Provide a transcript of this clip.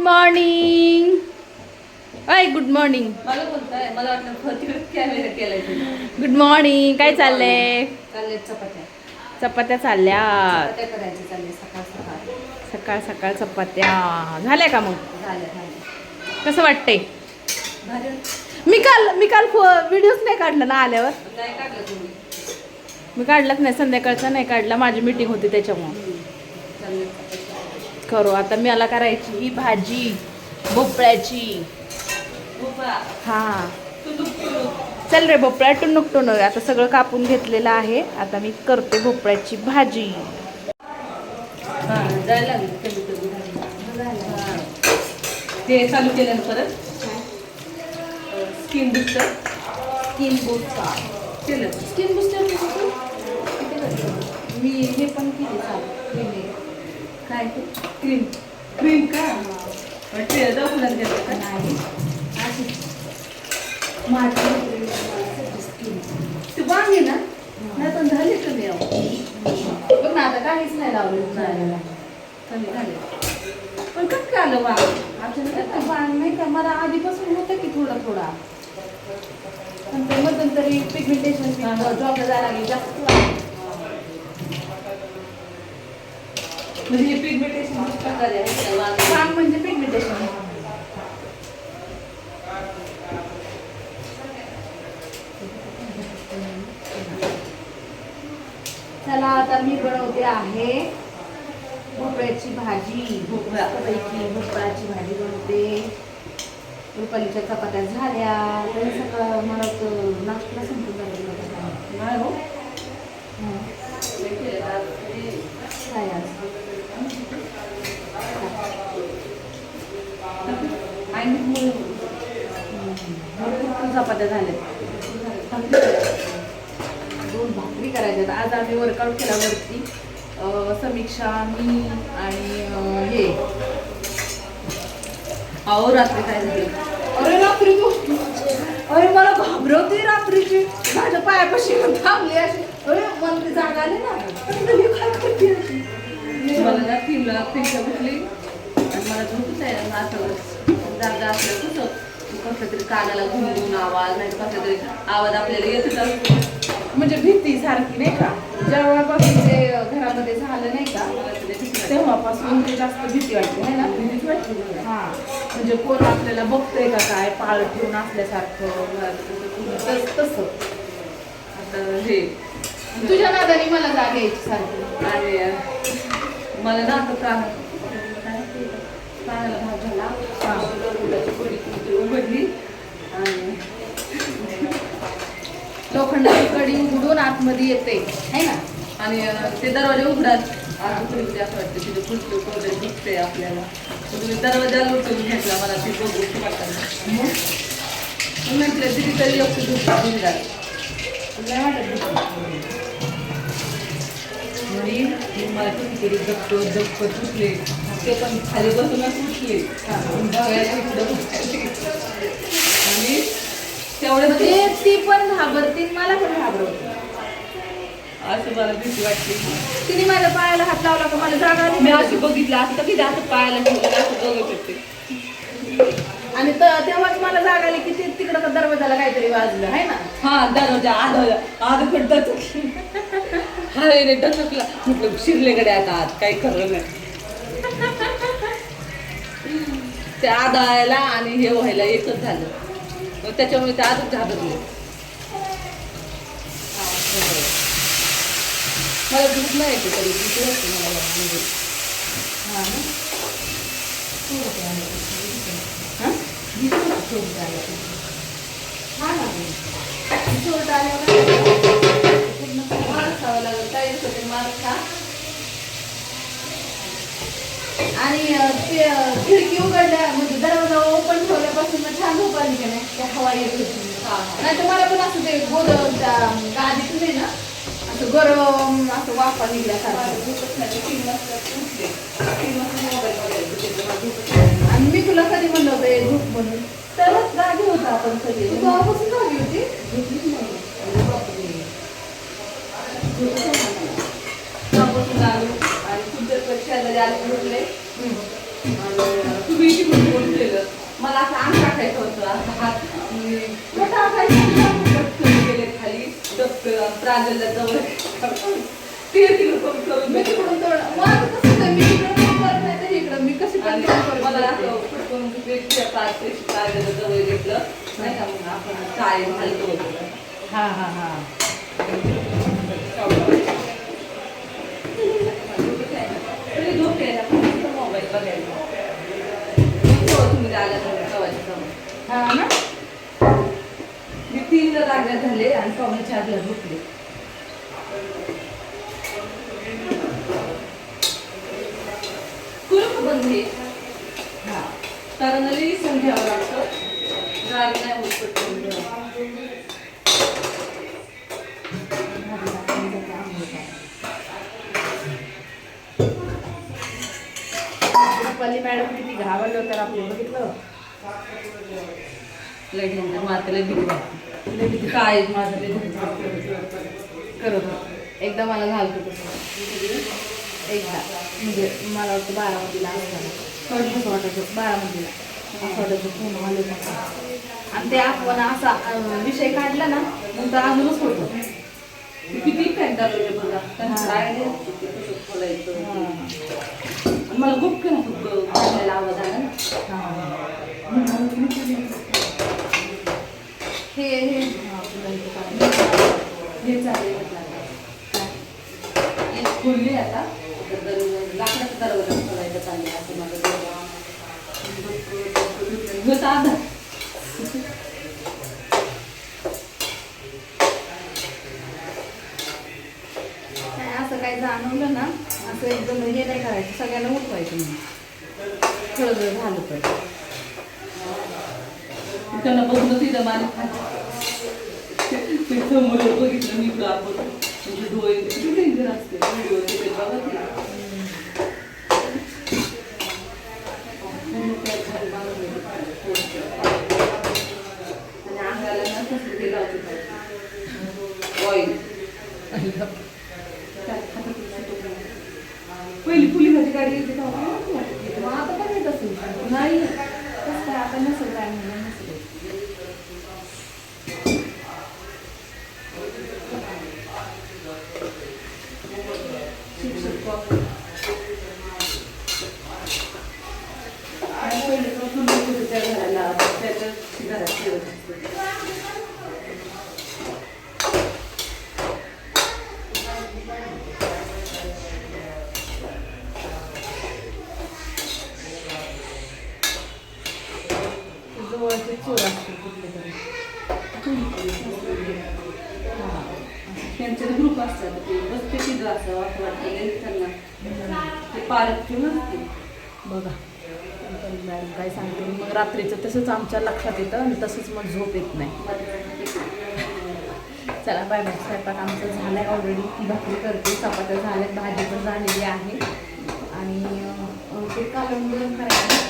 Morning. अय good morning. मला बोलताय, मला वाटलं कॅमेरा केलाय तुम्ही. Good morning. काय चाललंय? चालले चपात्या. चपात्या चालल्या. चपात्या करायच्या चालले सकाळ सकाळ. सकाळ सकाळ चपात्या झाल्या का? मग झाल्या झाल्या. कसं वाटतंय? भारी. मी काल व्हिडिओच नाही काढला ना आल्यावर. नाही काढलं तुम्ही? मी काढलाच नाही, संध्याकाळचा नाही काढला, माझी मीटिंग होती त्याच्यामुळे. चालले चपात्या. करू आता. मला करायची ही भाजी भोपळ्याची. भोपळा. हा तुलूक. चल रे भोपळा टुनुक टुनुक. आता सगळं कापून घेतलेलं आहे. आता मी करते भोपळ्याची भाजी. हां जायला लागली कमी कमी. हां ते चालू केलं ना परत. Skin booster. स्किन बूस्टर केलं. स्किन बूस्टर मी हे पण केले चालू. काय ते? क्रीम. क्रीम का? ते दवाखान्यात घेतलं का? नाही माझी स्किन ते वांगे ना नाही पण झाले कमी अहो. बघ ना आता काहीच नाही लावलं. कमी झाले. पण कसं काय आलं वांग? आता बाण नाही का, मला आधीपासून होतं की थोडा थोडा, पण ते मध्यंतरी पिगमेंटेशन जॉबला जायला लागली जास्त. म्हणजे हे पिगमेंटेशन प्रकारे आहे वांगे. बाण म्हणजे पिगमेंटेशन. चला आता मी बनवते आहे भोपळ्याची भाजी. भोपळ्यापैकी भोपळ्याची भाजी बनवते. रुपालीच्या चपात्या झाल्या. तरी सकाळ मला नाश्ता संपून झालेला नाही हो. काय आज भरपूर चपात्या झाल्या. 2 भाकरी करायच्यात. आज आम्ही वर्कआउट केला वरती. समीक्षा, मी आणि हे. अहो रात्री काय झालं? अरे रात्री अरे मला घाबरवते रात्रीची. माझ्या पायापाशी थांबली अशी. अरे मला ती जागा आली ना, काय करते अशी. मला ना तीनच्या उठली आणि मला झोपच आहे ना. असं जागा असलं कसं कसं तरी कानाला घुमघुम आवाज, नाही कसं तरी आवाज आपल्याला येतच असतो. म्हणजे भीती सारखी नाही का. जेव्हापासून ते घरामध्ये झालं नाही का, तेव्हापासून ते जास्त भीती वाटते है ना. भीतीच वाटली. हा म्हणजे कोण आपल्याला बघतंय का काय, पाळ ठेवून असल्यासारखं तसं. आता हे तुझ्या नादाने मला जाग यायची सारखी. आणि मला ना आता कानाला भाग झाला. उघडली आणि लोखंडाची कडी उघडून आतमध्ये येते है ना. आणि ते दरवाजे उघडात आतमध्ये असं वाटतं तिथे फुटलं वगैरे दिसते आपल्याला. तुम्ही दरवाजा लुटून घेतला मला ती बघू वाटतं. मग म्हटलं तिथे तरी योग्य झोपला नाही वाटत. आणि मला कितीतरी दप्पत उठले. ते पण खाली बसूनच उठले आणि तेवढं म्हणजे ती पण घाबरते, मला पण घाबरवते. असं मला भीती वाटली. तिने माझ्या पायाला हात लावला का मला जागा आली. मी असं बघितलं असं किती असं पायाला ठेवलं असं बघत होते. आणि तेव्हाच मला जाग आली की ते तिकडं दरवाजाला काहीतरी वाजलं है ना. हा दरवाजा आधकडे टचकली. हा रे टचकला. म्हटलं शिरलेकडे आता आत काही खरं नाही. ते आदायला आणि हे व्हायला एकच झालं. मग त्याच्यामुळे ते आजच घाबरले. मला झोप नाही येते तरी भीती वाटते मला म्हणजे. हा ना. हां हा ना. चोरट आल्यावर मार खावं लागेल. काय होते मार खा. आणि ते खिडकी उघडल्या म्हणजे दरवाजा ओपन ठेवल्यापासून छान झोप आली का नाही. त्या हवा येत होती. नाही तर मला पण असं ते गोर गादीतून आहे ना असं गरम असं वाफा निघल्यासारखं. आणि मी तुला कधी म्हणलं होतं झोप म्हणून, तरच जागी होता आपण सगळे. तेव्हापासून जागी होती. झोपलीच नाही. झोपच आलो आणि तुमच्या शेजारी आले म्हटले. आणि तुम्ही मला असं अंग टाकायचं होतं असं हात मी मोठा काय सांगितलं? पटकन गेले खाली डॉक्टर प्रांजलला जवळ ते तिकडं करून मी तिकडून तोड मला तर तसंच आहे, मी तिकडून पण करत नाही तर इकडं मी कशी पण आणि काम मला करत असं पटकन प्रांजलला जवळ घेतलं नाही का मग आपण चाय घालतो होतो हा हा हा तरी झोप यायला मोबाईल बघायला तुम्ही आल्या हा ना मी 3ला जागा झाले आणि 4:45ला झोपले कुलूप बंद आहे हा कारण लिहिसून घ्यावं लागतं गाडी नाही होत पटकन रुपाली मॅडम किती घाबरले होते आपण बघितलं लय डेंजर मात्र भीती वाटते काय माझं ते करत होतं. एकदा मला घालतो तसं एकदा म्हणजे मला वाटतं बारामतीला असताना कसं वाटायचं बारामतीला असं वाटायचं फोन आले आणि ते आपण असा विषय काढला ना मग तर अजूनच होतं किती इफेक्ट झाले बघा त्यांचं आयडिया कसं खोलायचं आणि मला गुप्त ना खूप काढलेला आवाज आला ना हे हे चालेल एक खोलली आता लाकडाचा दरवाजा खोलायचा चालले असं माझं आधार असं काही जाणवलं ना असं एकदम हे नाही करायचं सगळ्यांना उठवायचं म्हणून खरं जर झालं तर त्यांना बघून तिथं माझ्या ते समोर बघितलं मी आपण म्हणजे डोळे किती डेंजर असते व्हिडिओ तिथे बघा की. आणि अंगाला ना कसं ते लावते ऑइल पहिली पोलिसाची गाडी येते मग आता पण येत असेल नाही कसं काय आता नसेल काय म्हणलं नसेल शिक्षक त्या घराला त्याच्या घरात ठेवत असते जवळचे चोर असते कुठले तरी त्यांचे ग्रुप असतात ते बसते तिथं असं असं वाटतं त्यांना ते पार्क ठेवून असते बघा मॅडम काय सांगते मग रात्रीचं तसंच आमच्या लक्षात येतं आणि तसंच मग झोप येत नाही चला बाय बाय स्वयंपाक आमचं झालं आहे ऑलरेडी ती भाकरी करते चपात्या झाल्यात भाजी पण झालेली आहे आणि ते कालवण करायचं